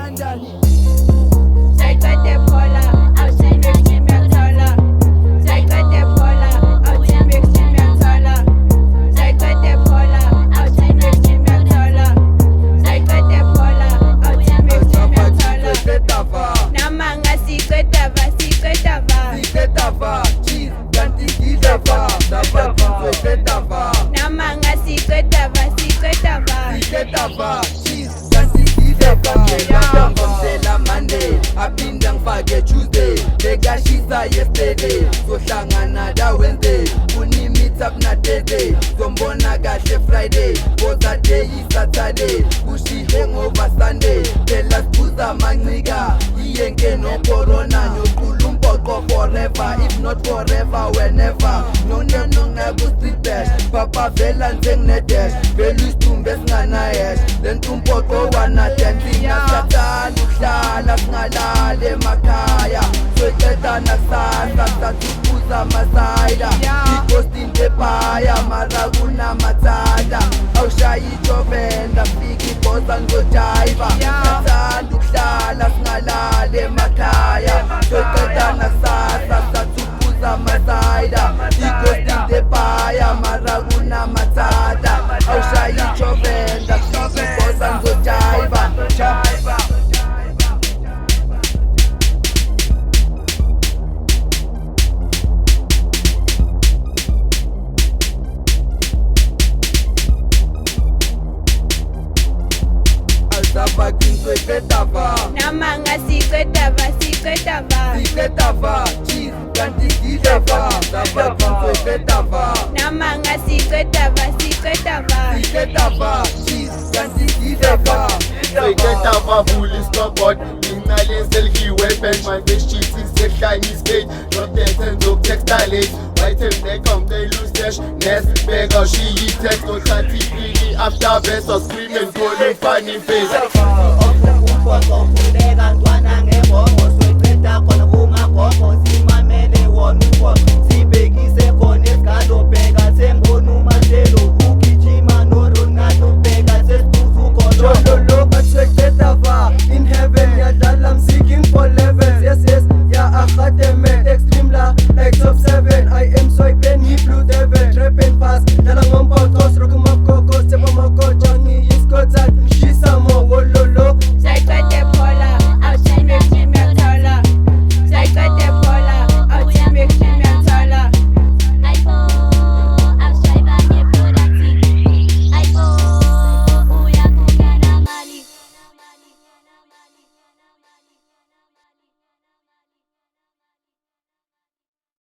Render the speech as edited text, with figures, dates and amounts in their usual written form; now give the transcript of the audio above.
kanjani Sayicede phola awuthini mextream yakuthola Sayicede phola awuthini mextream yakuthola Sayicede phola awuthini mextream yakuthola Sayicede phola awuthini mextream yakuthola Nama ngasicedava siketava cheese kanti ngidava sabathizwe ketava Nama ngasicedava siketava cheese kanti ngidava ngomzela Monday aphinda ngifake Tuesday bekashisa yesterday sohlangana da Wednesday kuni meet up na Thursday zombona kahle Friday Saturday Saturday kushi hangover Sunday phela sibuza mancika iyenke no corona nyoqulu umpoqo forever if not forever whenever nonga ku street bash papa vela njengine dash vela isithumbe singana hash lentumpoqo wana dancing yasathanda ukuhlala singalale emakhaya soyiceda nakusasa sathukuza masayida ighosting tepaya mara kunamathanda awushayi ijovenda fika ibhosa ngizojayiva sathanda ukuhlala singalale emakhaya soyiceda nakusasa sathukuza masayida ighosting tepaya mara kunamathanda awushayi ijovenda fika ibhosa ngizojayiva Nama ngasicedava siketava cheese kanti ngidava sabathizwe Nama ngasicedava siketava cheese kanti ngidava Siketava vuli scoreboard Nginale selkiwe bench my face cheats sehlanye skate Drop the sense of textile White and neck they lose dash Nest bega she text on 30 after best of screaming calling funny face